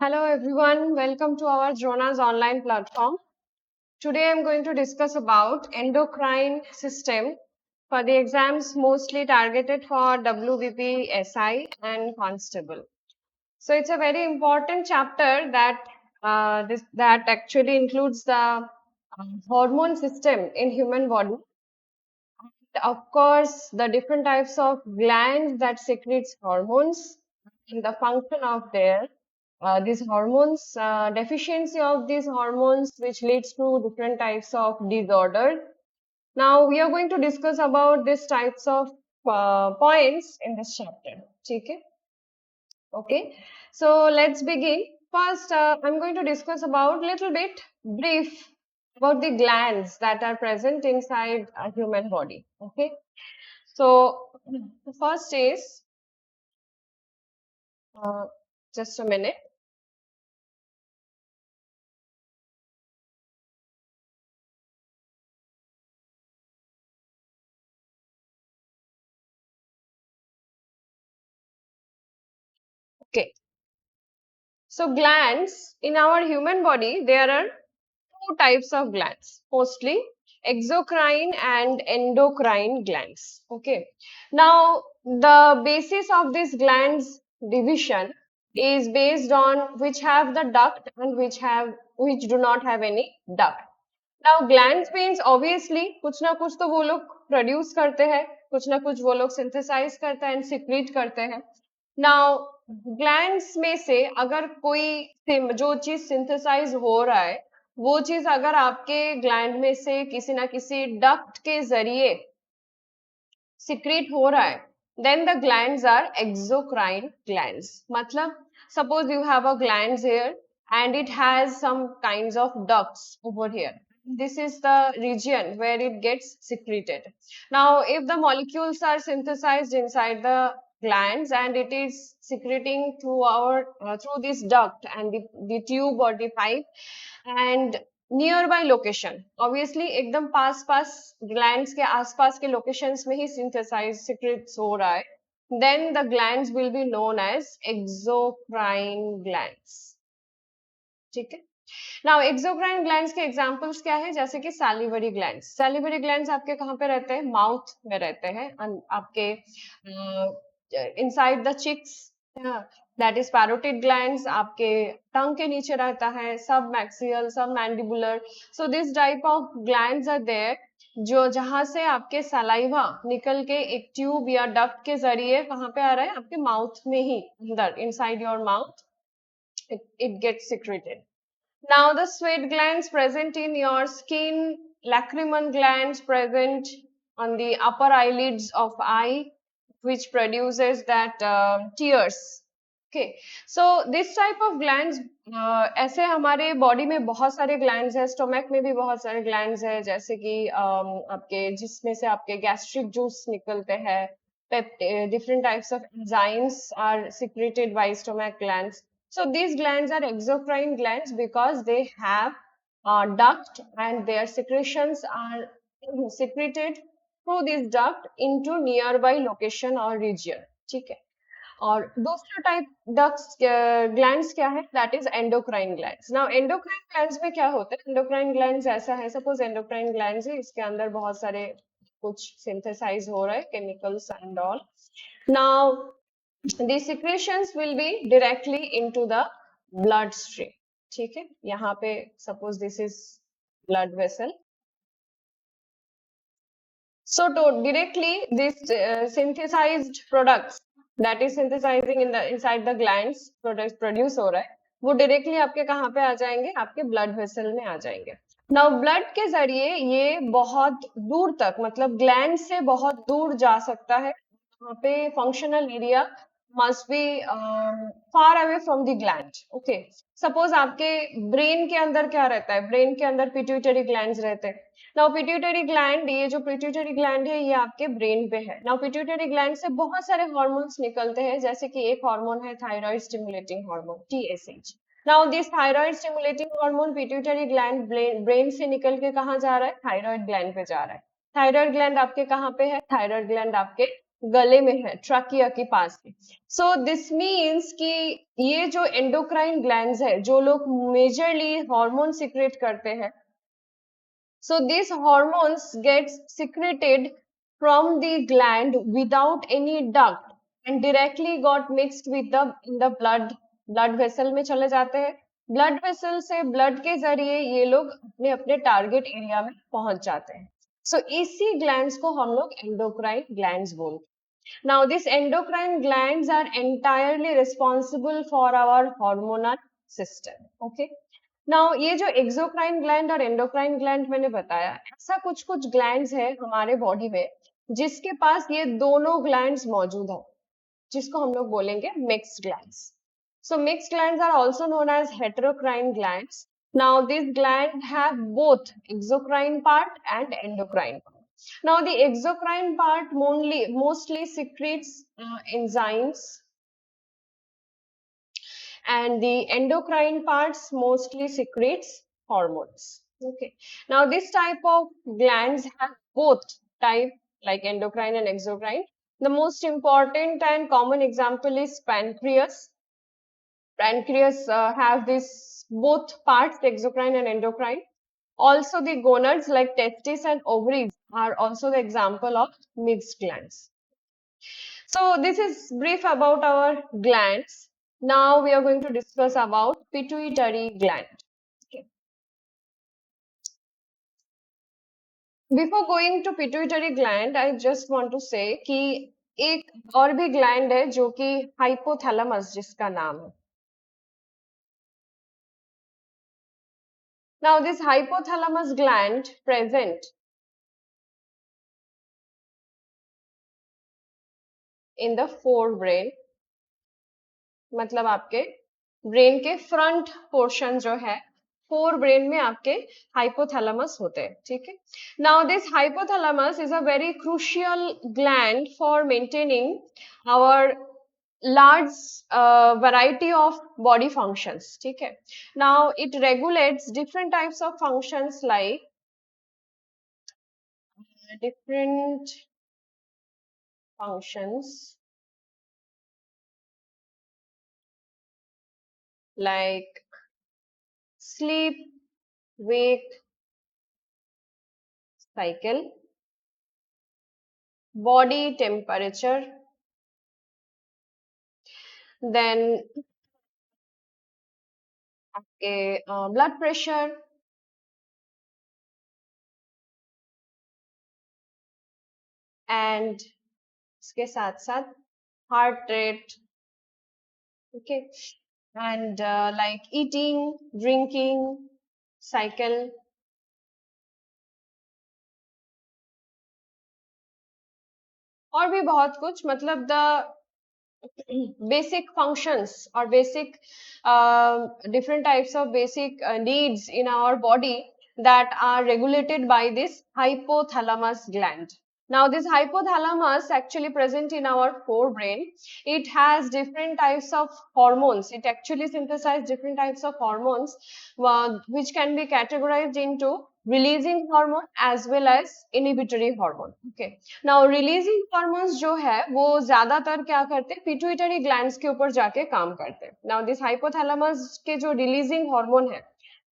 Hello everyone, welcome to our Jonas online platform. Today I'm going to discuss about endocrine system for the exams mostly targeted for WBP, SI and Constable. So it's a very important chapter that actually includes the hormone system in human body. Of course, the different types of glands that secretes hormones and the function of these hormones, deficiency of these hormones, which leads to different types of disorders. Now we are going to discuss about these types of points in this chapter. Okay? Okay. So let's begin. First, I'm going to discuss about little bit brief about the glands that are present inside a human body. Okay. So the first is uh, just a minute. Okay. So glands in our human body, there are two types of glands, mostly exocrine and endocrine glands. Okay. Now the basis of this glands division is based on which have the duct and which do not have any duct. Now glands means obviously कुछ ना कुछ तो वो लोग produce करते हैं, कुछ ना कुछ वो लोग सिंथेसाइज करते हैं एंड सिक्रीट करते हैं. नाउ ग्लैंड्स में से अगर जो चीज सिंथेसाइज हो रहा है वो चीज अगर आपके ग्लैंड में से किसी ना किसी डक्ट के जरिए सिक्रीट हो रहा है then the glands are exocrine glands. मतलब suppose you have a glands here and it has some kinds of ducts over here. This is the region where it gets secreted. Now if the molecules are synthesized inside the glands and it is secreting through this duct and the tube or the pipe and near location obviously एकदम पास पास glands के आसपास के locations में ही synthesise secrets हो रहा है then the glands will be known as exocrine glands. ठीक है. नाउ एक्सोक्राइन ग्लैंड्स के एग्जांपल्स क्या है जैसे कि सैलिवरी ग्लैंड्स. सैलिवरी ग्लैंड्स आपके कहाँ पे रहते हैं? माउथ में रहते हैं आपके inside the cheeks. That is parotid glands आपके टंग के नीचे रहता है, sub maxillary sub mandibular. So this type of glands are there जो जहां से आपके सलाइवा निकल के एक ट्यूब या डक्ट के जरिए कहाँ पे आ रहा है? आपके माउथ में ही अंदर inside your mouth it gets secreted. Now the sweat glands present in your skin, lacrimal glands present on the upper eyelids of eye, which produces that tears. Okay, so this type of glands ऐसे हमारे body में बहुत सारे glands है, stomach में भी बहुत सारे ग्लैंड्स है जैसे कि आपके जिसमें से आपके गैस्ट्रिक जूस निकलते हैं. Different types of enzymes are secreted by stomach glands. So these glands are exocrine glands because they have duct and their secretions are secreted through this duct into nearby location or region. ठीक है. और दूसरा type ducts glands क्या है? That is endocrine glands. Now endocrine glands में क्या होता है? एंडोक्राइन ग्लैंड्स ऐसा है, सपोज एंडोक्राइन ग्लैंड्स है, इसके अंदर बहुत सारे कुछ सिंथेसाइज हो रहा है chemicals and all. Now the secretions will be directly into the blood stream. ठीक है. यहाँ पे suppose this is blood vessel. So to directly this synthesized products that is synthesizing in the inside the glands products produce हो रहा है वो directly आपके कहाँ पे आ जाएंगे? आपके blood vessel में आ जाएंगे. Now blood के जरिए ये बहुत दूर तक मतलब ग्लैंड से बहुत दूर जा सकता है. वहाँ पे functional area must be far away from the gland. Okay. Suppose आपके ब्रेन के अंदर क्या रहता है? ब्रेन के अंदर पिट्यूटरी ग्लैंड्स रहते हैं. नाउ पिट्यूटरी ग्लैंड, ये जो पिट्यूटरी ग्लैंड है ये आपके ब्रेन पे है. नाउ पिट्यूटरी ग्लैंड से बहुत सारे हार्मोन्स निकलते हैं जैसे कि एक हार्मोन है thyroid stimulating hormone TSH. Now this thyroid stimulating hormone pituitary gland brain से निकल के कहाँ जा रहा है? थायराइड ग्लैंड पे जा रहा है. थायराइड ग्लैंड आपके कहाँ पे है? थायराइड ग्लैंड आपके गले में है, ट्रकिया के पास में। सो दिस मीन्स कि ये जो एंडोक्राइन ग्लैंड्स है, जो लोग मेजरली हार्मोन सिक्रेट करते हैं, so these hormones get secreted from the gland without any duct and directly got mixed with the in the blood vessel में चले जाते हैं। ब्लड वेसल से ब्लड के जरिए ये लोग अपने अपने टारगेट एरिया में पहुंच जाते हैं। सो इसी ग्लैंड्स को हम लोग एंडोक्राइन ग्लैंड्स बोलते हैं। Now these endocrine glands are entirely responsible for our hormonal system. Okay. Now ये जो एक्सोक्राइन ग्लैंड और एंडोक्राइन ग्लैंड मैंने बताया, ऐसा कुछ कुछ ग्लैंड्स है हमारे बॉडी में जिसके पास ये दोनों ग्लैंड्स मौजूद है, जिसको हम लोग बोलेंगे mixed glands. So mixed glands are also known as heterocrine glands. Now this gland have both exocrine part and endocrine part. Now the exocrine part mostly secretes enzymes, and the endocrine parts mostly secretes hormones. Okay. Now this type of glands have both type, like endocrine and exocrine. The most important and common example is pancreas. Pancreas have this both parts, exocrine and endocrine. Also the gonads like testes and ovaries are also the example of mixed glands. So this is brief about our glands. Now we are going to discuss about pituitary gland. Okay. Before going to pituitary gland, I just want to say कि एक और भी gland है जो कि hypothalamus जिसका नाम है. Now this hypothalamus gland present in the forebrain, मतलब आपके ब्रेन के फ्रंट पोर्शन जो है, फोर ब्रेन में आपके हाइपोथैलेमस होते हैं, ठीक है। Now this hypothalamus is a very crucial gland for maintaining our large variety of body functions, ठीक है। Now it regulates different types of functions like different functions like sleep, wake cycle, body temperature, then आपके blood pressure and इसके साथ साथ heart rate, okay, and like eating, drinking cycle, और भी बहुत कुछ, मतलब the basic functions or basic different types of basic needs in our body that are regulated by this hypothalamus gland. Now this hypothalamus actually present in our forebrain. It has different types of hormones. It actually synthesizes different types of hormones which can be categorized into releasing hormone as well as inhibitory hormone. Okay. Now releasing hormones जो है वो ज्यादातर क्या करते हैं, pituitary glands के ऊपर जाके काम करते हैं। नाउ दिस हाइपोथैलेमस के जो रिलीजिंग हार्मोन है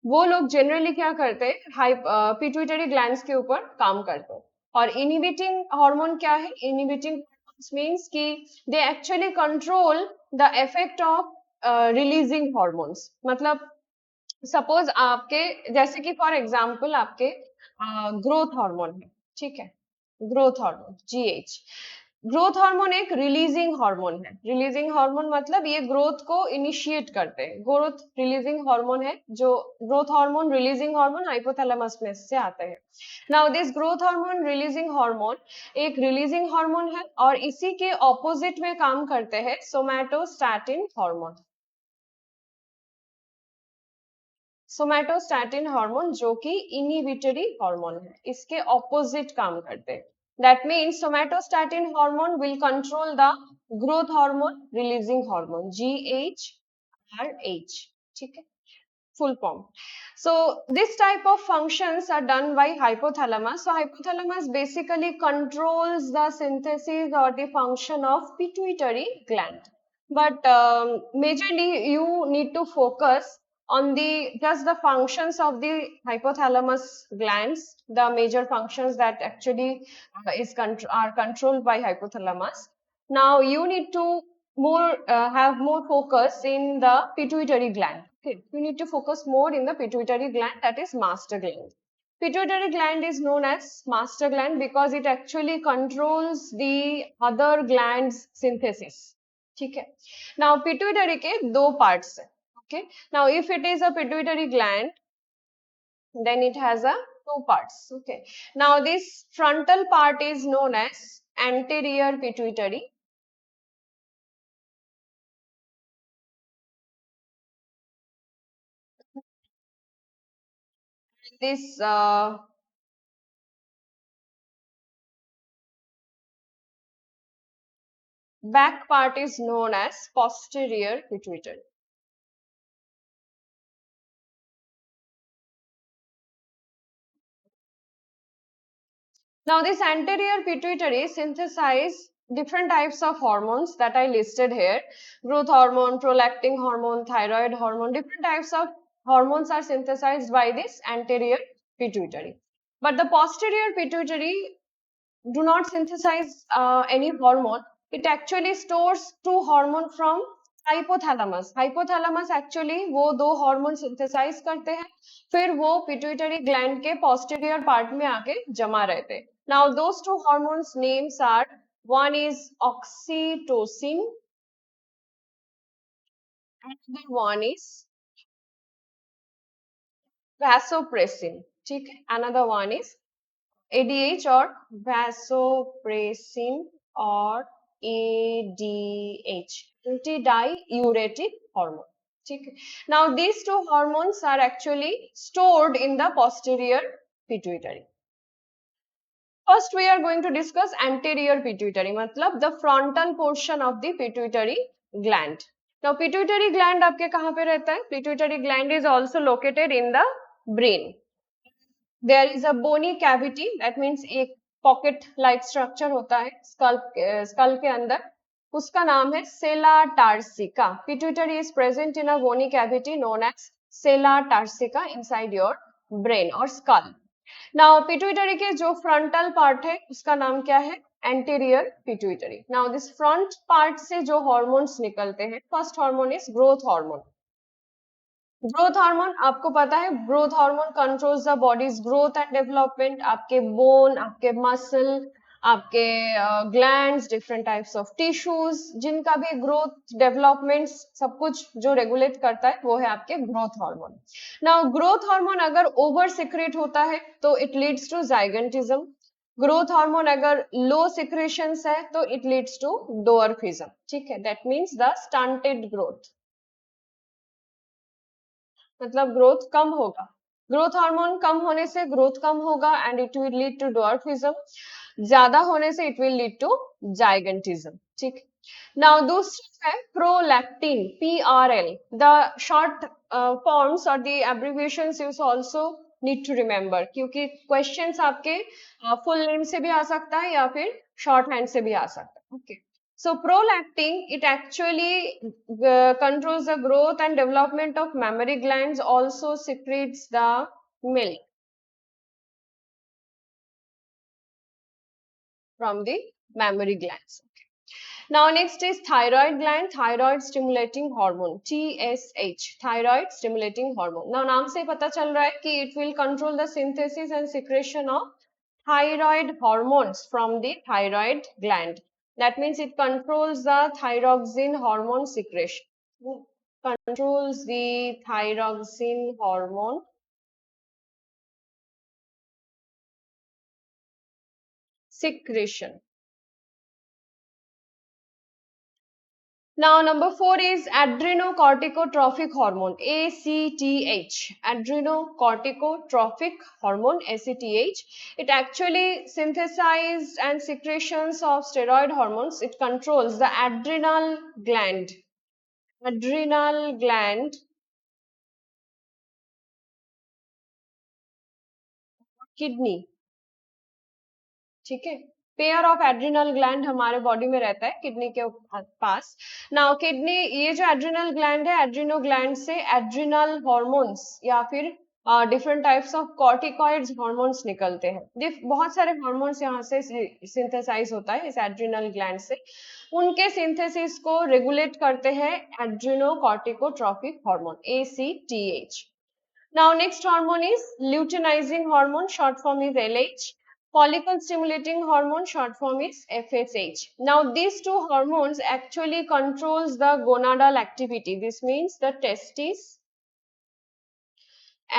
वो लोग जनरली क्या करते हैं, पिट्यूटरी ग्लैंड्स के ऊपर काम करते हैं। और इनहिबिटिंग हार्मोन क्या है, इनहिबिटिंग मीन्स कि they actually control the effect of releasing hormones. मतलब सपोज आपके, जैसे कि फॉर एग्जांपल आपके ग्रोथ हार्मोन है, ठीक है, growth hormone GH. Growth hormone एक रिलीजिंग हार्मोन है। रिलीजिंग हार्मोन मतलब ये ग्रोथ को इनिशिएट करते हैं, ग्रोथ रिलीजिंग हार्मोन है। जो growth hormone releasing hormone hypothalamus में से आते हैं। Now this growth hormone releasing hormone एक रिलीजिंग हार्मोन है और इसी के ऑपोजिट में काम करते हैं सोमैटोस्टैटिन हार्मोन। सोमैटोस्टैटिन हार्मोन जो कि इनहिबिटरी हार्मोन है, इसके ऑपोजिट काम करते हैं। That means somatostatin hormone will control the growth hormone releasing hormone GHRH, ठीक है। full form. So this type of functions are done by hypothalamus. So hypothalamus basically controls the synthesis or the function of pituitary gland. But majorly you need to focus on the just the functions of the hypothalamus glands, the major functions that actually are controlled by hypothalamus. Now you need to more have more focus in the pituitary gland. Okay, you need to focus more in the pituitary gland, that is master gland. Pituitary gland is known as master gland because it actually controls the other glands synthesis. ठीक है. Now pituitary के दो parts हैं. Okay. Now if it is a pituitary gland, then it has a two parts. Okay. Now this frontal part is known as anterior pituitary. This back part is known as posterior pituitary. Now this anterior pituitary synthesize different types of hormones that I listed here. Growth hormone, prolactin hormone, thyroid hormone, different types of hormones are synthesized by this anterior pituitary. But the posterior pituitary do not synthesize any hormone. It actually stores two hormone from hypothalamus. Hypothalamus actually वो दो hormone synthesize करते हैं, फिर वो pituitary gland के posterior part में आके जमा रहते हैं. Now those two hormones names are, one is oxytocin and the one is vasopressin. ठीक है, another one is ADH or vasopressin or ADH, antidiuretic hormone. Okay. Now these two hormones are actually stored in the posterior pituitary. First we are going to discuss anterior pituitary, मतलब the frontal portion of the pituitary gland. Now pituitary gland आपके कहाँ पे रहता है? Pituitary gland is also located in the brain. There is a bony cavity, that means एक pocket like structure होता है skull के अंदर, उसका नाम है sella tarsica. Pituitary is present in a bony cavity known as sella tarsica inside your brain or skull. Now pituitary के जो frontal part है उसका नाम क्या है? Anterior pituitary. Now this front part से जो hormones निकलते हैं, first hormone is growth hormone. Growth hormone आपको पता है, growth hormone controls the bodies growth and development. आपके बोन, आपके मसल, आपके glands, different types of tissues, जिनका भी ग्रोथ डेवलपमेंट सब कुछ जो रेगुलेट करता है वो है आपके growth hormone. Now growth hormone अगर ओवर सिक्रेट होता है तो it leads to gigantism. Growth hormone अगर लो सिक्रेशंस है तो इट लीड्स टू डोअर्फिज्म. ठीक है, that means the stunted growth, मतलब ग्रोथ कम होगा. ग्रोथ हार्मोन कम होने से ग्रोथ कम होगा and it will lead to dwarfism. ज्यादा होने से it will lead to gigantism. ठीक. नाउ दूसरा है prolactin, PRL. The short forms और the abbreviations you also need to remember, क्योंकि क्वेश्चंस आपके फुल नेम से भी आ सकता है या फिर शॉर्ट हैंड से भी आ सकता है. Okay. So prolactin, it actually controls the growth and development of mammary glands, also secretes the milk from the mammary glands. Now next is thyroid gland, thyroid stimulating hormone, TSH, thyroid stimulating hormone. Now नाम से पता चल रहा है कि it will control the synthesis and secretion of thyroid hormones from the thyroid gland. That means it controls the thyroxine hormone secretion. Controls the thyroxine hormone secretion. Now, number 4 is adrenocorticotropic hormone, ACTH. Adrenocorticotropic hormone, ACTH. It actually synthesizes and secretions of steroid hormones. It controls the adrenal gland. Adrenal gland kidney, ठीक है। Pair of adrenal gland हमारे body में रहता है kidney के पास। Now kidney, ये जो adrenal gland है, एड्रिनो ग्लैंड से एड्रिनल हॉर्मोन्स या फिर different types of corticoids hormones निकलते हैं। बहुत सारे हॉर्मोन्स यहाँ से सिंथेसाइज होता है इस एड्रिनल ग्लैंड से। उनके सिंथेसिस को रेगुलेट करते हैं adrenocorticotropic hormone, ACTH। Now next hormone is luteinizing hormone, short form is LH. Follicle stimulating hormone, short form is FSH. Now these two hormones actually controls the gonadal activity. This means the testes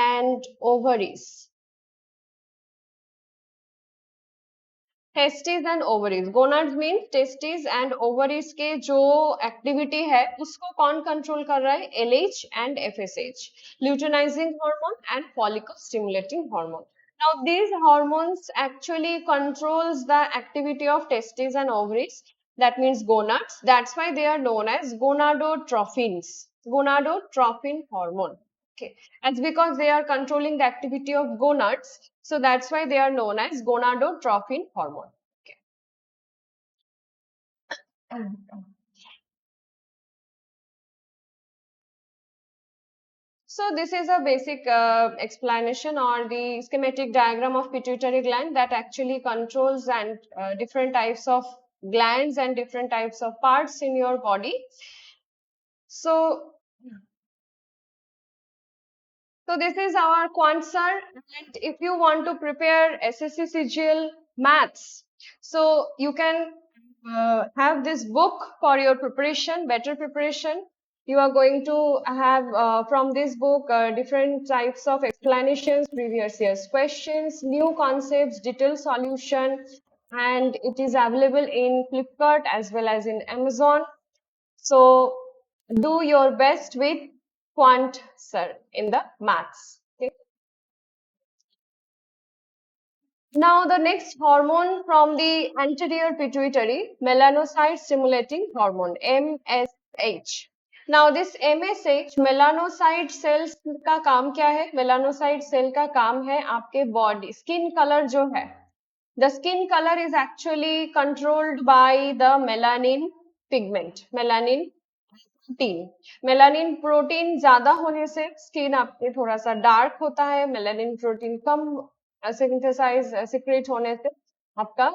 and ovaries. Testis and ovaries, gonads means testis and ovaries के जो activity है उसको कौन control कर रहा है? LH and FSH, luteinizing hormone and follicle stimulating hormone. Now these hormones actually controls the activity of testes and ovaries, that means gonads. That's why they are known as gonadotrophins, gonadotrophin hormone. Okay, it's because they are controlling the activity of gonads, so that's why they are known as gonadotrophin hormone. Okay. So this is a basic explanation or the schematic diagram of pituitary gland that actually controls and different types of glands and different types of parts in your body. So So this is our Quantsar, and if you want to prepare SSC CGL maths, so you can have this book for your preparation, better preparation. You are going to have from this book different types of explanations, previous year's questions, new concepts, detailed solution, and it is available in Flipkart as well as in Amazon. So do your best with Quant Sir in the maths. Okay. Now the next hormone from the anterior pituitary, melanocyte stimulating hormone, MSH. Now this MSH, melanocyte cells का काम क्या है? melanocyte cell का काम है आपके body, skin color जो है, the skin color is actually controlled by the melanin pigment, melanin protein. Melanin protein ज्यादा होने से स्किन आपके थोड़ा सा डार्क होता है, मेलानिन प्रोटीन कम सिंथेसाइज सिक्रेट होने से आपका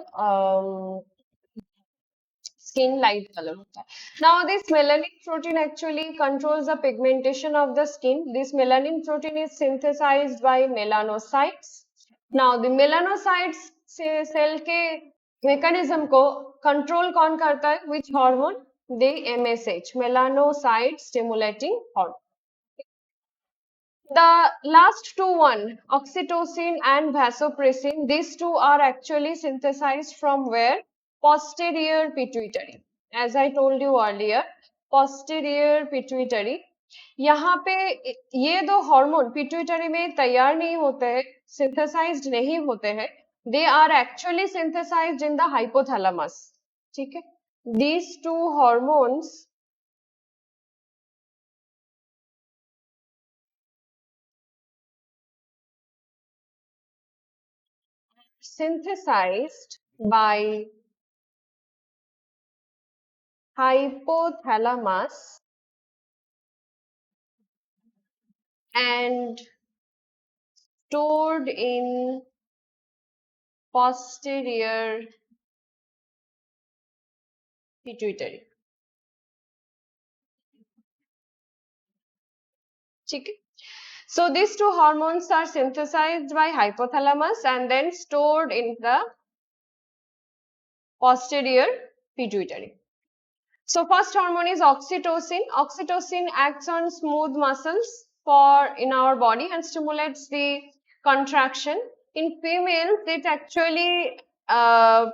skin light color hota hai. Now this melanin protein actually controls the pigmentation of the skin. This melanin protein is synthesized by melanocytes. Now the melanocytes से cell के mechanism को control कौन करता है? Which hormone? The MSH, melanocyte stimulating hormone. The last two one, oxytocin and vasopressin, these two are actually synthesized from where? Posterior pituitary. As I told you earlier, posterior pituitary. यहाँ पे ये दो hormone pituitary में तैयार नहीं होते हैं, synthesized नहीं होते हैं. They are actually synthesized in the hypothalamus. ठीक है? These two hormones synthesized by hypothalamus and stored in posterior pituitary. ठीक है? So these two hormones are synthesized by hypothalamus and then stored in the posterior pituitary. So first hormone is oxytocin. Oxytocin acts on smooth muscles for in our body and stimulates the contraction. In females, it actually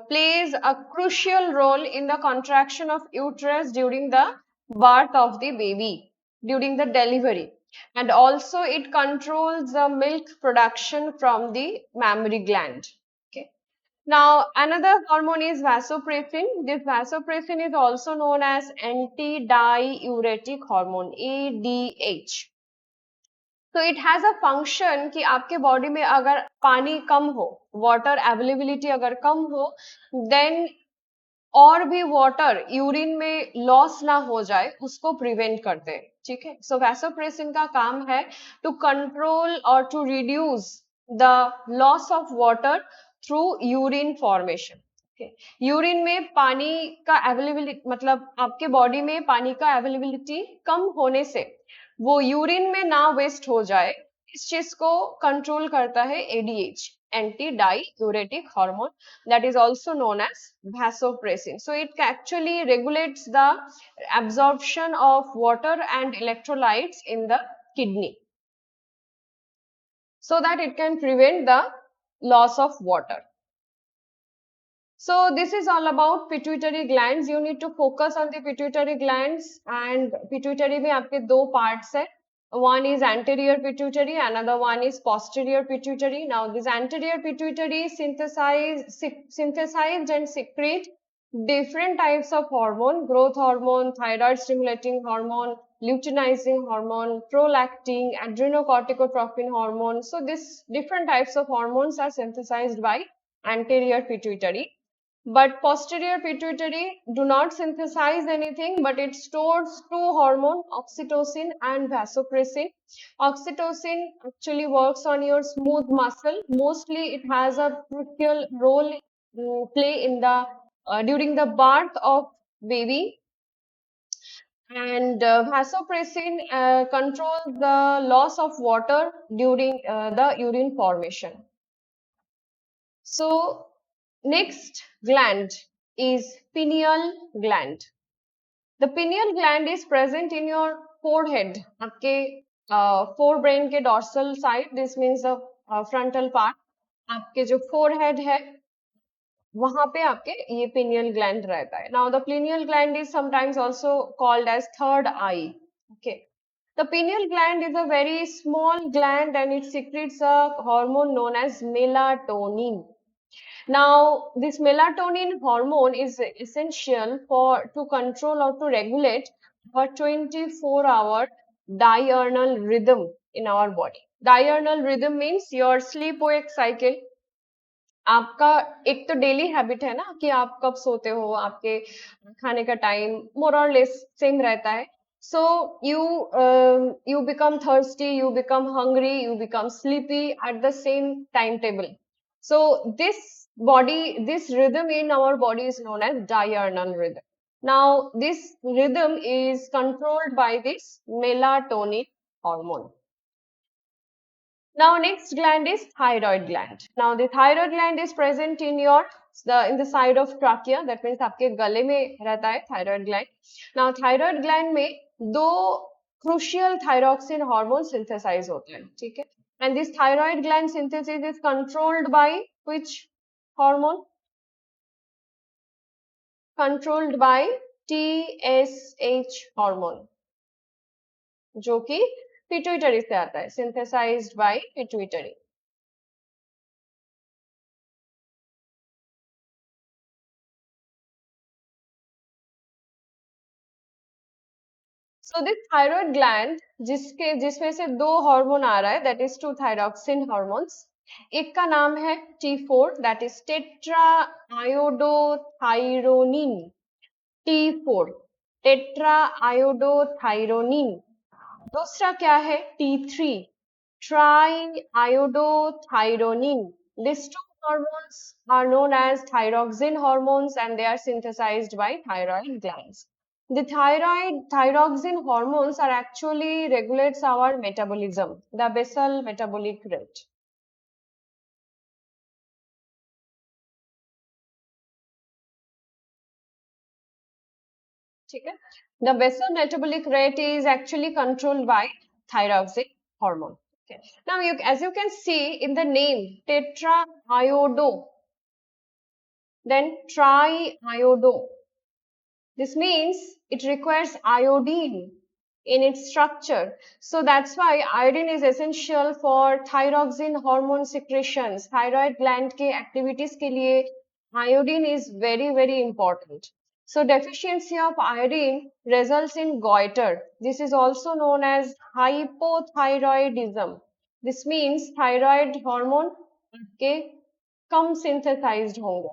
plays a crucial role in the contraction of uterus during the birth of the baby, during the delivery. And also it controls the milk production from the mammary gland. Okay. Now, another hormone is vasopressin. This vasopressin is also known as antidiuretic hormone, ADH. तो it has a function कि आपके body में अगर पानी कम हो, water availability अगर कम हो, then और भी वाटर यूरिन में लॉस ना हो जाए उसको प्रिवेंट करते हैं, ठीक है। सो वैसोप्रेसिन का काम है टू कंट्रोल और to reduce the loss of water through urine formation. Urine में पानी का अवेलेबिलिटी, मतलब आपके बॉडी में पानी का अवेलेबिलिटी कम होने से वो यूरिन में ना वेस्ट हो जाए, इस चीज को कंट्रोल करता है ADH, anti diuretic hormone, that is also known as vasopressin. So it actually regulates the absorption of water and electrolytes in the kidney so that it can prevent the loss of water. So this is all about pituitary glands. You need to focus on the pituitary glands, and pituitary में आपके दो parts है. One is anterior pituitary, another one is posterior pituitary. Now this anterior pituitary synthesize and secrete different types of hormone: growth hormone, thyroid stimulating hormone, luteinizing hormone, prolactin, adrenocorticotropin hormone. So these different types of hormones are synthesized by anterior pituitary. But posterior pituitary do not synthesize anything, but it stores two hormones, oxytocin and vasopressin. Oxytocin actually works on your smooth muscle. Mostly it has a crucial role play in the during the birth of baby. And vasopressin controls the loss of water during the urine formation. So next gland is pineal gland. The pineal gland is present in your forehead, आपके forebrain के dorsal side. This means the frontal part. आपके जो forehead है वहां पे आपके ये pineal gland रहता है. Now the pineal gland is sometimes also called as third eye. Okay. The pineal gland is a very small gland and it secretes a hormone known as melatonin. Now, this melatonin hormone is essential for to control or to regulate our 24-hour diurnal rhythm in our body. Diurnal rhythm means your sleep wake cycle. आपका एक तो daily habit है ना कि आप कब सोते हो, आपके खाने का टाइम मोर और लेस सेम रहता है. So you become thirsty, you become hungry, you become sleepy at the same timetable. So this rhythm in our body is known as diurnal rhythm. Now this rhythm is controlled by this melatonin hormone. Now next gland is thyroid gland. Now the thyroid gland is present in the side of trachea. That means आपके गले में रहता है thyroid gland. Now thyroid gland में दो crucial thyroxine hormone synthesize होते हैं, ठीक है? And this thyroid gland synthesis is controlled by which hormone? Controlled by TSH hormone, जो कि pituitary से आता है, synthesized by pituitary. So this thyroid gland जिसमें से दो हार्मोन आ रहा है, that is two thyroxine hormones. एक का नाम है T4, that is tetraiodothyronine. T4 tetraiodothyronine. दूसरा क्या है? T3 triiodothyronine. These two hormones are known as thyroxine hormones and they are synthesized by thyroid glands. The thyroxine hormones are actually regulates our metabolism, the basal metabolic rate. ठीक है? The basal metabolic rate is actually controlled by thyroxine hormone. Okay. Now, as you can see in the name tetraiodo, then triiodo. This means it requires iodine in its structure. So that's why iodine is essential for thyroxine hormone secretions. Thyroid gland के activities के लिए iodine is very, very important. So deficiency of iodine results in goiter. This is also known as hypothyroidism. This means thyroid hormone आपके कम synthesized होंगे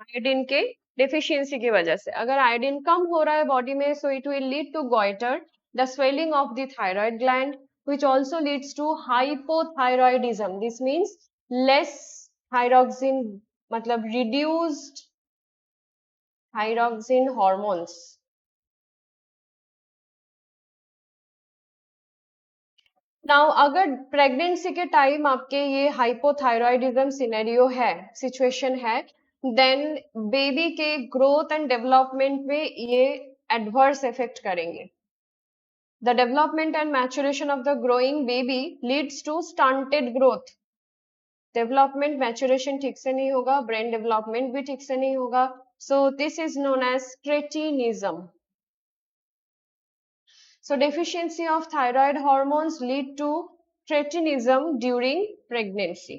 iodine के deficiency की वजह से. अगर आयोडीन कम हो रहा है बॉडी में, so it will lead to goiter, the swelling of the thyroid gland, which also leads to hypothyroidism. This means less thyroxine, मतलब reduced thyroxine hormones. नाउ अगर प्रेगनेंसी के टाइम आपके ये हाइपोथायरॉयडिज्म सिनेरियो है, सिचुएशन है, then baby के growth and development में ये एडवर्स इफेक्ट करेंगे. The development and maturation of the growing baby leads to stunted growth. Development maturation ठीक से नहीं होगा, ब्रेन डेवलपमेंट भी ठीक से नहीं होगा. So this is known as cretinism. So deficiency of thyroid hormones lead to cretinism during pregnancy.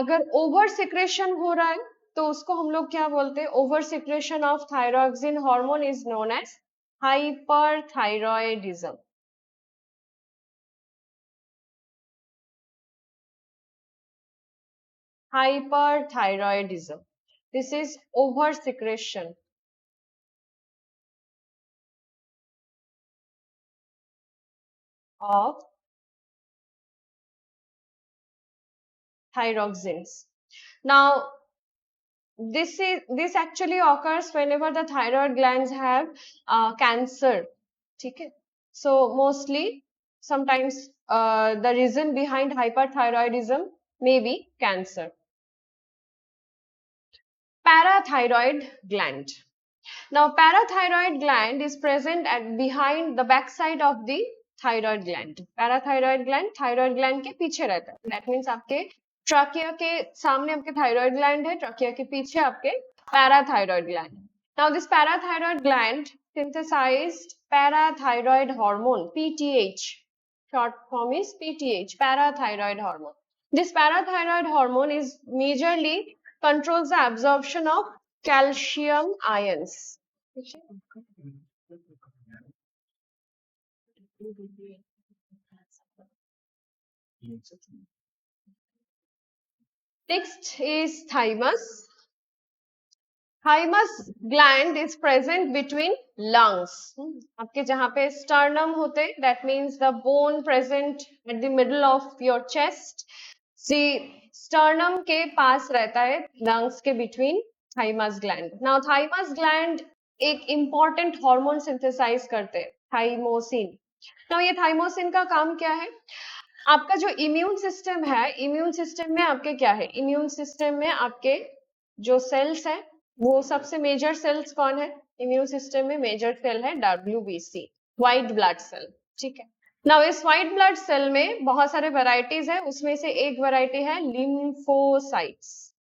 अगर ओवर सिक्रेशन हो रहा है तो उसको हम लोग क्या बोलते हैं? Over secretion of thyroxine hormone is known as hyperthyroidism. Hyperthyroidism. This is over secretion of thyroxines. Now this actually occurs whenever the thyroid glands have cancer. ठीक है? So mostly sometimes the reason behind hyperthyroidism may be cancer. Parathyroid gland. Now parathyroid gland is present at behind the backside of the thyroid gland. Parathyroid gland thyroid gland के पीछे रहता है. That means आपके trachea के सामने आपके thyroid gland है, trachea के पीछे आपके parathyroid gland. Now this parathyroid gland synthesized parathyroid hormone PTH. Short form is PTH, parathyroid hormone. This parathyroid hormone is majorly controls the absorption of calcium ions. Next is thymus. Thymus gland is present between lungs. आपके जहाँ पे sternum होते, that means the bone present at the middle of your chest. See, sternum के पास रहता है lungs के between thymus gland. Now thymus gland एक important hormone synthesize करते हैं, thymosin. Now ये thymosin का काम क्या है? आपका जो इम्यून सिस्टम है, इम्यून सिस्टम में आपके क्या है? इम्यून सिस्टम में आपके जो सेल्स है, वो सबसे मेजर सेल्स कौन है? इम्यून सिस्टम में मेजर सेल है WBC, व्हाइट ब्लड सेल. ठीक है. नाउ इस व्हाइट ब्लड सेल में बहुत सारे वैरायटीज है, उसमें से एक वैरायटी है lymphocytes.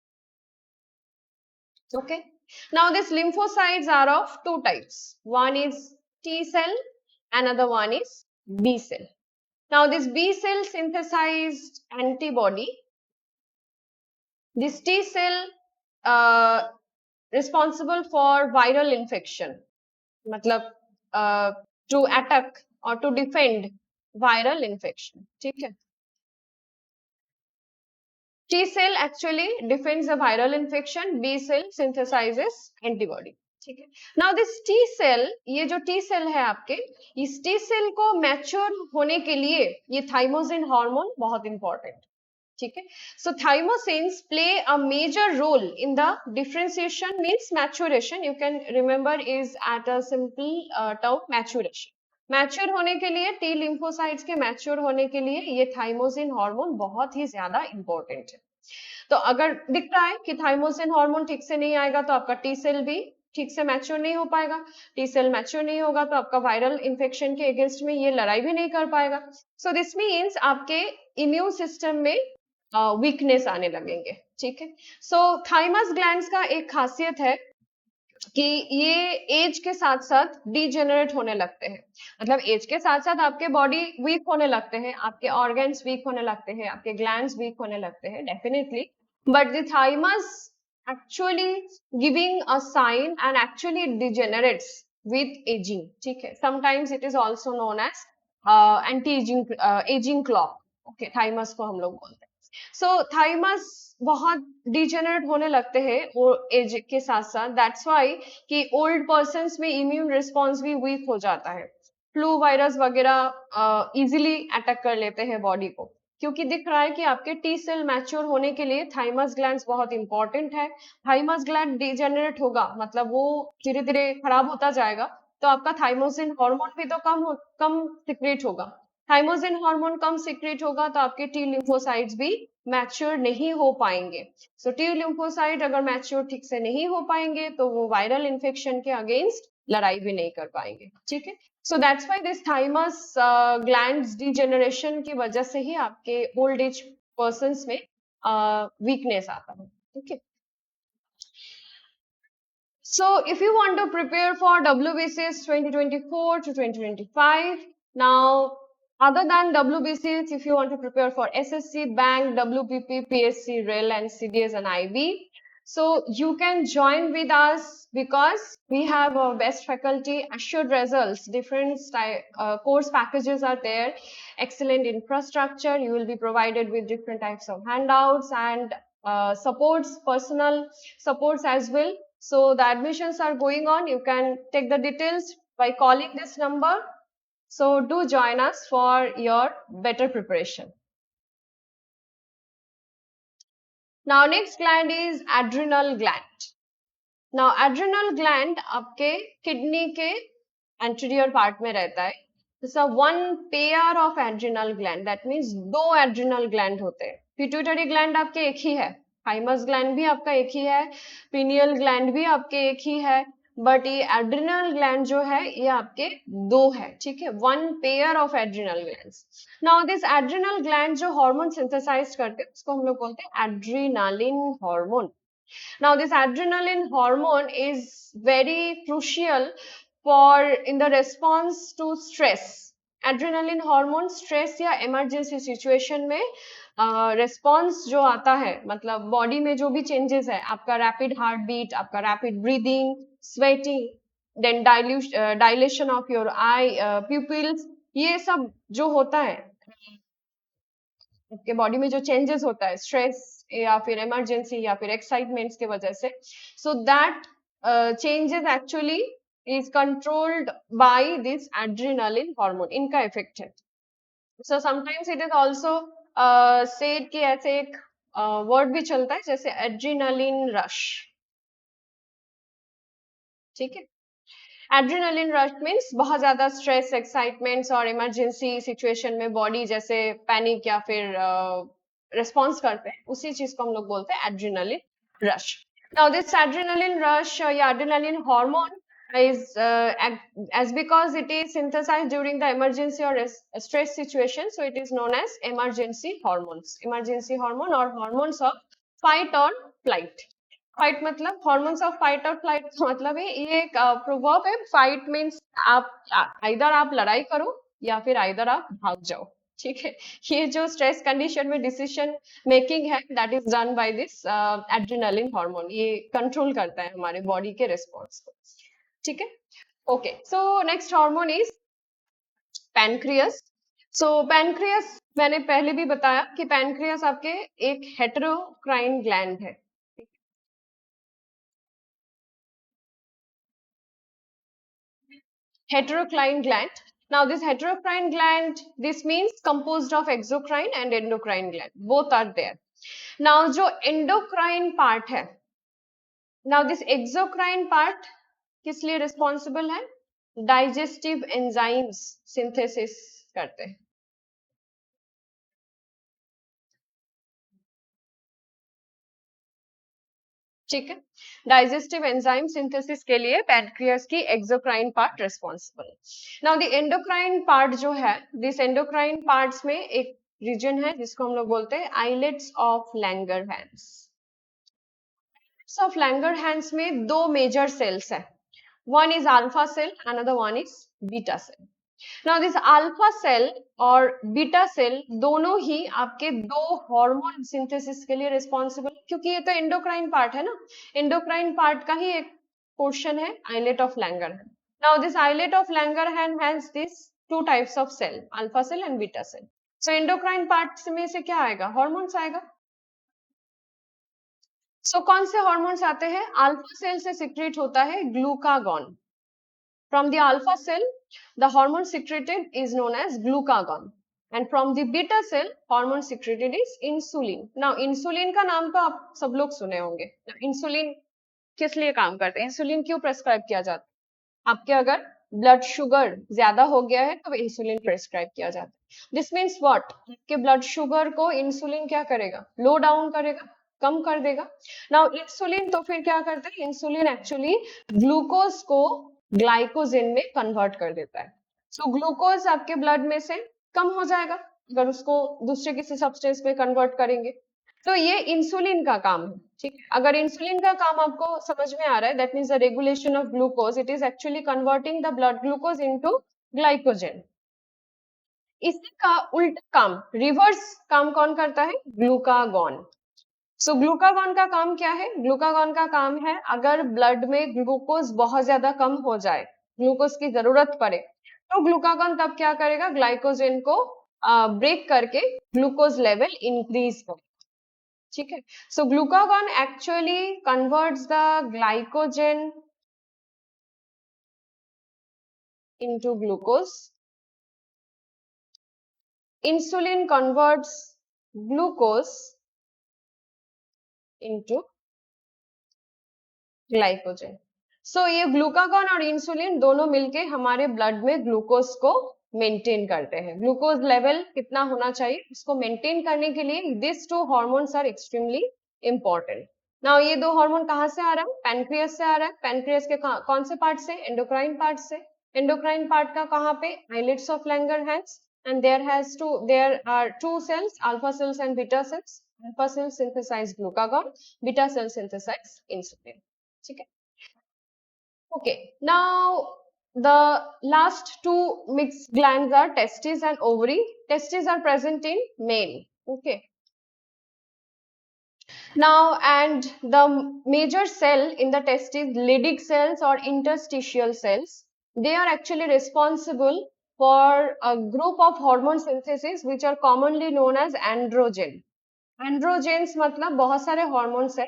Okay. Now this lymphocytes are of two types. One is T cell, another one is B cell. Now this B cell synthesized antibody. This T cell responsible for viral infection, मतलब to attack or to defend viral infection. ठीक है. T cell actually defends a viral infection. B cell synthesizes antibody. ठीक है. Now this T cell, ये जो T cell है आपके, इस T cell को मैच्योर होने के लिए ये थाइमोसिन हार्मोन बहुत इंपॉर्टेंट. ठीक है. So thymosins play a major role in the differentiation means maturation. You can remember is at a simple term maturation. Mature होने के लिए टी लिम्फोसाइट्स के मैच्योर होने के लिए ये थाइमोसिन हार्मोन बहुत ही ज्यादा इंपॉर्टेंट है. तो अगर दिख रहा है कि थाइमोसिन हार्मोन ठीक से नहीं आएगा तो आपका टी सेल भी ठीक से मैच्योर नहीं हो पाएगा. टी सेल मैच्योर नहीं होगा तो आपका वायरल इंफेक्शन के अगेंस्ट में ये लड़ाई भी नहीं कर पाएगा. सो दिस मीन्स आपके इम्यून सिस्टम में वीकनेस आने लगेंगे. ठीक है. सो थाइमस ग्लैंड्स का एक खासियत है कि ये एज के साथ साथ डिजेनरेट होने लगते हैं. मतलब एज के साथ साथ आपके बॉडी वीक होने लगते हैं, आपके ऑर्गन्स वीक होने लगते हैं, आपके ग्लैंड्स वीक होने लगते हैं definitely. But the thymus actually giving a sign and actually it degenerates with aging. ठीक है, sometimes it is also known as anti aging aging clock. okay, thymus को हम लोग बोलते हैं. so thymus बहुत डिजेनरेट होने लगते हैं वो एज के साथ साथ. दैट्स वाई कि ओल्ड पर्सन्स में इम्यून रिस्पॉन्स भी वीक हो जाता है. फ्लू वायरस वगैरह इजीली अटैक कर लेते हैं बॉडी को, क्योंकि दिख रहा है कि आपके टी सेल मैच्योर होने के लिए थाइमस ग्लैंड्स बहुत इंपॉर्टेंट है. थाइमस ग्लैंड डिजेनरेट होगा मतलब वो धीरे धीरे खराब होता जाएगा, तो आपका थाइमोसिन हार्मोन भी तो कम सिक्रेट होगा. थाइमोसिन हार्मोन कम सिक्रेट होगा तो आपके टी लिम्फोसाइट्स भी मैच्योर नहीं हो पाएंगे. सो टी लिम्फोसाइट अगर मैच्योर ठीक से नहीं हो पाएंगे तो वो वायरल इन्फेक्शन के अगेंस्ट लड़ाई भी नहीं कर पाएंगे. ठीक है, so that's why this thymus glands degeneration की वजह से ही आपके ओल्ड एज पर्सन्स में वीकनेस आता है. ठीक है. So if you want to prepare for WBCS 2024 to 2025, now other than WBCS, if you want to prepare for SSC, Bank, WPP, PSC, Rail and CDS and IB, so you can join with us because we have our best faculty, assured results, different course packages are there, excellent infrastructure, you will be provided with different types of handouts and supports, personal supports as well. So the admissions are going on. You can take the details by calling this number. So do join us for your better preparation. Now next gland is adrenal gland. Now adrenal gland आपके kidney के anterior part में रहता है. So one pair of adrenal gland, that means दो adrenal gland होते हैं. Pituitary gland आपके एक ही है, thymus gland भी आपका एक ही है, pineal gland भी आपके एक ही है, बट ये adrenal gland जो है ये आपके दो है. ठीक है, one pair of adrenal glands. Now this adrenal gland जो hormone synthesize करते हैं उसको हम लोग बोलते हैं adrenaline hormone. Now this adrenaline hormone is very crucial for in the response to stress. Adrenaline hormone stress या emergency situation में response जो आता है, मतलब body में जो भी changes है, आपका rapid heartbeat, आपका rapid breathing, sweating, then dilation of your eye pupils, ये सब जो होता है आपके बॉडी में जो चेंजेस होता है स्ट्रेस या फिर इमरजेंसी या फिर एक्साइटमेंट्स की वजह से, so that changes actually is controlled by this adrenaline hormone. इनका इफेक्ट है. So sometimes it is also said कि ऐसे एक वर्ड भी चलता है जैसे एड्रेनालिन रश. ठीक है, एड्रेनालिन रश मीन्स बहुत ज्यादा स्ट्रेस, एक्साइटमेंट्स और इमरजेंसी सिचुएशन में बॉडी जैसे पैनिक या फिर रिस्पॉन्स करते हैं, उसी चीज को हम लोग बोलते हैं adrenaline rush. Now this adrenaline rush या adrenaline hormone is as because it is synthesized during the emergency or stress situation, so it is known as emergency hormones. Emergency hormone or hormones of fight or flight. Fight मतलब hormones of fight और flight का मतलब है ये एक proverb है. Fight means आप इधर आप लड़ाई करो या फिर इधर आप भाग जाओ. ठीक है, ये जो स्ट्रेस कंडीशन में डिसीजन मेकिंग है that is done by this adrenaline hormone. ये कंट्रोल करता है हमारे बॉडी के रिस्पॉन्स को. ठीक है, okay. So next hormone is pancreas. So pancreas मैंने पहले भी बताया कि पैनक्रियस आपके एक हेटेरोक्राइन ग्लैंड है. Heterocrine gland. Now this heterocrine gland, this means composed of exocrine and endocrine gland. Both are there. Now जो endocrine part है, now this exocrine part किस लिए responsible है? Digestive enzymes synthesis करते हैं. ठीक है, डाइजेस्टिव एंजाइम सिंथेसिस के लिए पैनक्रियास की exocrine part responsible. Now the endocrine part जो है, दिस एंडोक्राइन पार्ट्स में एक रीजन है जिसको हम लोग बोलते हैं islets of Langerhans. Of Langerhans में दो मेजर सेल्स है. One is alpha cell, another one is beta cell. Now this alpha cell और बीटा सेल दोनों ही आपके दो हार्मोन सिंथेसिस के लिए रिस्पॉन्सिबल, क्योंकि ये तो एंडोक्राइन पार्ट है ना, एंडोक्राइन पार्ट का ही एक पोर्शन है islet of Langerhans. Now this islet of Langerhans has this two types of cell, alpha cell and beta cell. So endocrine part में से क्या आएगा, हार्मोन्स आएगा. सो कौन से हार्मोन्स आते हैं, अल्फा सेल से सिक्रेट होता है glucagon. From the alpha cell, the hormone secreted is known as glucagon. And from the beta cell, hormone secreted is insulin. Now, insulin का नाम तो आप सब लोग सुने होंगे. Now, insulin किस लिए काम करते हैं, इंसुलिन क्यों प्रेस्क्राइब किया जाता है, आपके अगर ब्लड शुगर ज्यादा हो गया है तो इंसुलिन प्रेस्क्राइब किया जाता है. दिस मीन्स व्हाट, आपके ब्लड शुगर को इंसुलिन क्या करेगा, लो डाउन करेगा, कम कर देगा. नाउ इंसुलिन तो फिर क्या करता है, इंसुलिन एक्चुअली ग्लूकोज को ग्लाइकोजेन में कन्वर्ट कर देता है. सो ग्लूकोज आपके ब्लड में से कम हो जाएगा अगर उसको दूसरे किसी सब्सटेंस में कन्वर्ट करेंगे. तो ये इंसुलिन का काम है. ठीक है, अगर इंसुलिन का काम आपको समझ में आ रहा है, that means the regulation of glucose, it is actually converting the blood glucose into glycogen. इसी का उल्टा काम, रिवर्स काम कौन करता है, ग्लूकागॉन. सो ग्लूकागॉन का काम क्या है, ग्लूकागॉन का काम है अगर ब्लड में ग्लूकोज बहुत ज्यादा कम हो जाए, ग्लूकोज की जरूरत पड़े, तो ग्लूकागॉन तब क्या करेगा, ग्लाइकोजन को ब्रेक करके ग्लूकोज लेवल इंक्रीज करेगा. ठीक है, so glucagon actually converts the glycogen into glucose. Insulin converts glucose into glycogen. So ये ग्लूकागॉन और इंसुलिन दोनों मिलके हमारे ब्लड में ग्लूकोज को मेंटेन करते हैं. ग्लूकोज लेवल कितना होना चाहिए उसको मेंटेन करने के लिए this two hormones are extremely important. Now ये दो हार्मोन कहाँ से आ रहा है, पैनक्रियास से आ रहा है. पैनक्रियास के कौन से पार्ट से, एंडोक्राइन पार्ट से. एंडोक्राइन पार्ट का कहाँ पे, islets of Langerhans. And there are two cells, alpha cells and beta cells. Alpha cells synthesize glucagon, beta cells synthesize insulin. ठीक है, okay. Now the last two mixed glands are testes and ovary. Testes are present in male. Okay. Now, and the major cell in the testes, Leydig cells or interstitial cells, they are actually responsible for a group of hormone synthesis which are commonly known as androgen. Androgens मतलब बहुत सारे hormones है,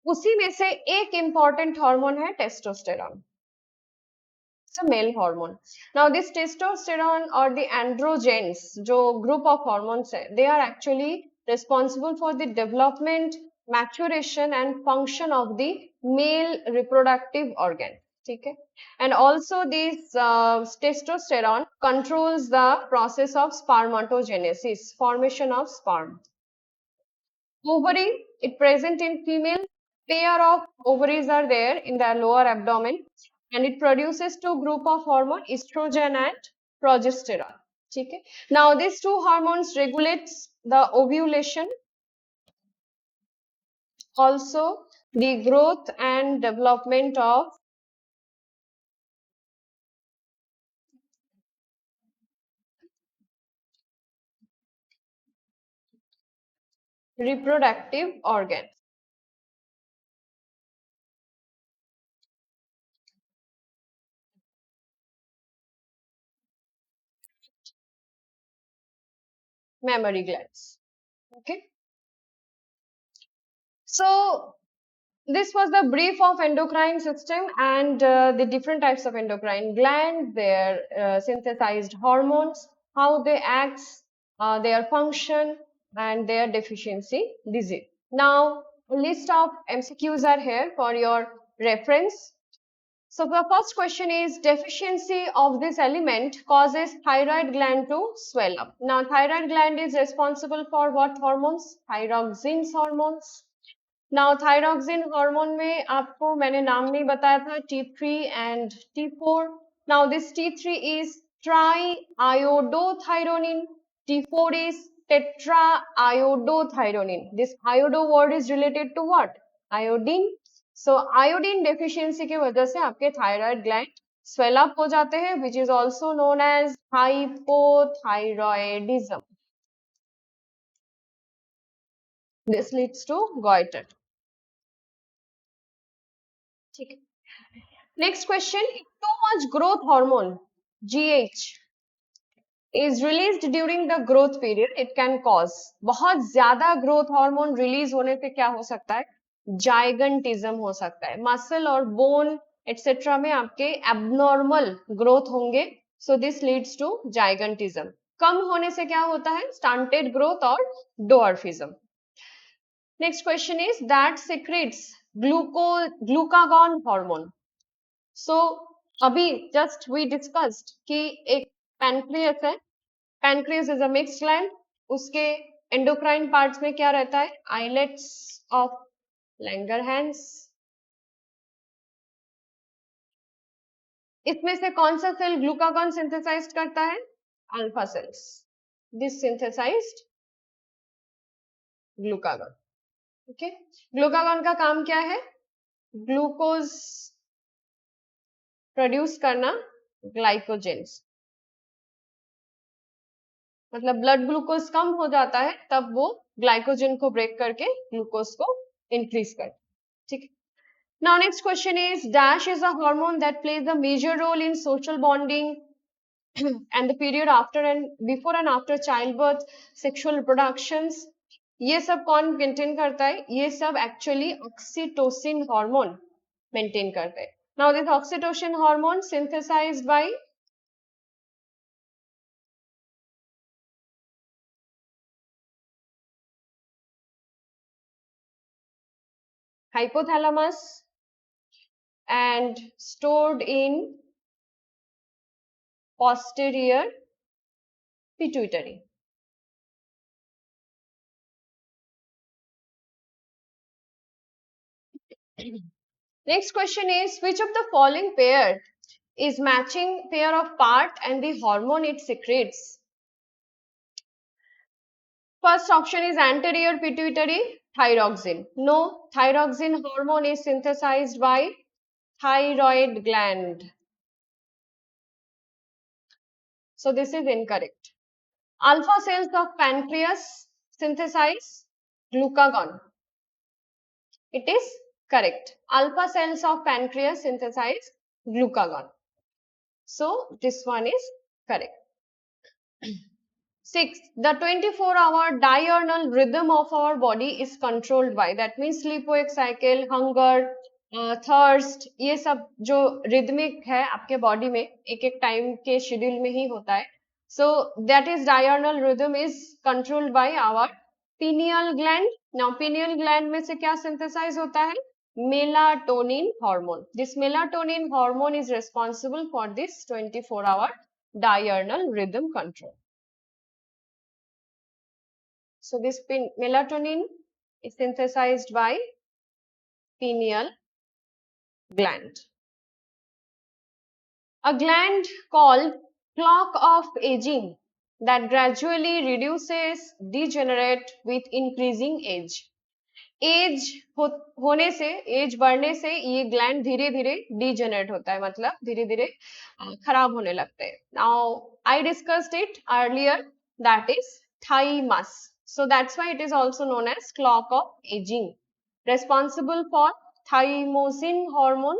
उसी में से एक important hormone है testosterone. It's a male hormone. Now this testosterone or the androgens, जो group of hormones है, they are actually responsible for the development, maturation and function of the male reproductive organ. ठीक है, and also this testosterone controls the process of spermatogenesis, formation of sperm. Ovary, it present in female. Pair of ovaries are there in the lower abdomen, and it produces two group of hormone, estrogen and progesterone. ठीक है, now these two hormones regulates the ovulation, also the growth and development of reproductive organ. Mammary glands. Okay, so this was the brief of endocrine system and the different types of endocrine glands, their synthesized hormones, how they act, their function and their deficiency disease. Now a list of MCQs are here for your reference. So the first question is, deficiency of this element causes thyroid gland to swell up. Now thyroid gland is responsible for what hormones, thyroxine hormones. Now thyroxine hormone में आपको मैंने नाम नहीं बताया था, T3 and T4. Now this T3 is triiodothyronine, T4 is tetraiodothyronine. This iodo word is related to what, iodine. So iodine deficiency की वजह से आपके थायराइड ग्लैंड स्वेल अप हो जाते हैं, which is also known as hypothyroidism. This leads to goitre. ठीक है. Next question, too much growth hormone GH is released during the growth period, it can cause. बहुत ज्यादा ग्रोथ हार्मोन रिलीज होने पे क्या हो सकता है? जाइगंटिज्म हो सकता है. मसल और बोन एटसेट्रा में आपके एबनॉर्मल ग्रोथ होंगे. So this leads to gigantism. कम होने से क्या होता है? स्टंटेड ग्रोथ और dwarfism. Next question is that secretes glucagon hormone. So अभी जस्ट वी डिस्कस्ड कि एक पैनक्रियस है. Pancreas is a mixed gland. उसके एंडोक्राइन पार्ट्स में क्या रहता है? Islets of Langerhans. इसमें से कौन सा सेल ग्लूकागॉन सिंथेसाइज करता है? Alpha cells. This synthesized glucagon. Okay. Glucagon का काम क्या है? ग्लूकोज प्रोड्यूस करना ग्लाइकोजेंस. मतलब ब्लड ग्लूकोज कम हो जाता है तब वो ग्लाइकोजन को ब्रेक करके ग्लूकोज को इंक्रीज करता है. ठीक है. Now next question is dash is a hormone that plays a major role in social bonding and the period after and before and after childbirth, sexual reproductions. ये सब कौन मेंटेन करता है? ये सब एक्चुअली ऑक्सीटोसिन हार्मोन मेंटेन करता है. Now this oxytocin hormone synthesized by hypothalamus and stored in posterior pituitary. Next question is which of the following pair is matching pair of part and the hormone it secretes? First option is anterior pituitary thyroxine. No, thyroxine hormone is synthesized by thyroid gland. So this is incorrect. Alpha cells of pancreas synthesize glucagon. It is correct. Alpha cells of pancreas synthesize glucagon. So this one is correct. 6. The 24-hour diurnal rhythm of our body is controlled by. That means sleep-wake cycle, hunger, thirst. ये सब जो rhythmic है आपके body में एक एक time के schedule में ही होता है. So that is diurnal rhythm is controlled by our pineal gland. Now pineal gland में से क्या synthesize होता है? Melatonin hormone. This melatonin hormone is responsible for this 24-hour diurnal rhythm control. So this melatonin is synthesized by pineal gland. A gland called clock of aging that gradually reduces degenerate with increasing age. Age होने से, as बढ़ने से ये gland धीरे धीरे degenerate होता है, मतलब धीरे धीरे खराब होने लगते हैं. Now I discussed it earlier, that is thymus. So that's why it is also known as clock of aging. Responsible for thymosin hormone,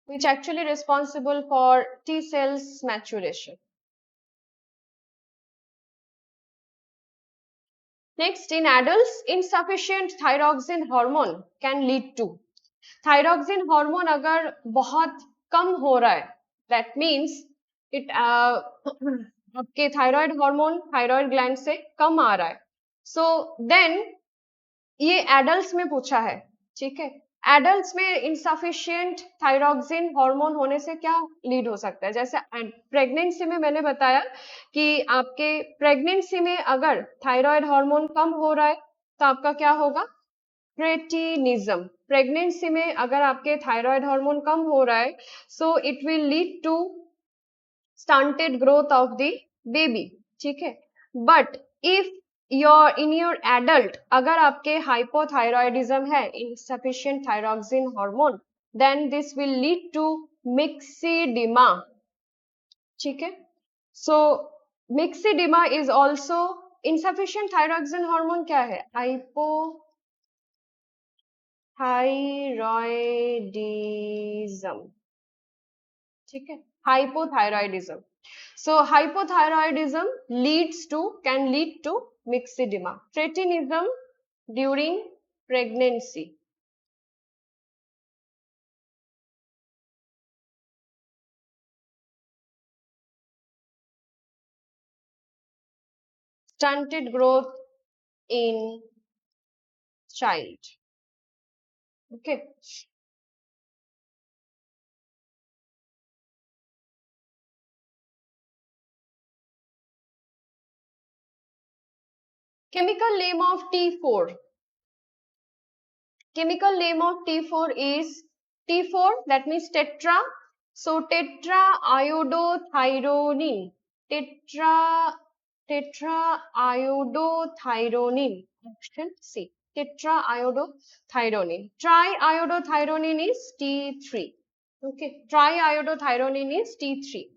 which actually responsible for T cells maturation. Next, in adults, insufficient thyroxine hormone can lead to. Thyroxine hormone अगर बहुत कम हो रहा है, that means it आपके thyroid hormone thyroid gland से कम आ रहा है. So then ये एडल्ट्स में पूछा है. ठीक है. एडल्ट्स में इनसफिशिएंट थायरॉक्सिन हार्मोन होने से क्या लीड हो सकता है? जैसे प्रेगनेंसी में मैंने बताया कि आपके प्रेगनेंसी में अगर थायराइड हार्मोन कम हो रहा है तो आपका क्या होगा? क्रेटिनिज्म. प्रेगनेंसी में अगर आपके थायराइड हार्मोन कम हो रहा है, so it will lead to stunted growth of the baby. ठीक है. But if in your adult अगर आपके हाइपोथायरॉयडिज्म है, insufficient thyroxine hormone, then this will lead to myxoedema. ठीक है. So myxoedema is also insufficient thyroxine hormone क्या है? Hypothyroidism. ठीक है. Hypothyroidism. So hypothyroidism can lead to myxedema. Cretinism during pregnancy. Stunted growth in child. Okay. Chemical name of T4. Chemical name of T4 is T4, that means tetra. So tetraiodothyronine. Tetraiodothyronine. Option C. Tetraiodothyronine. Triiodothyronine is T3. Okay. Triiodothyronine is T3.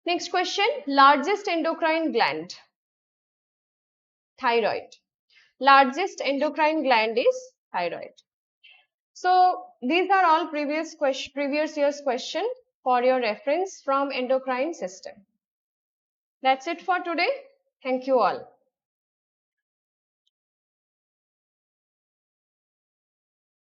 Next question. Largest endocrine gland. Thyroid. Largest endocrine gland is thyroid. So these are all previous year's question for your reference from endocrine system. That's it for today. Thank you all.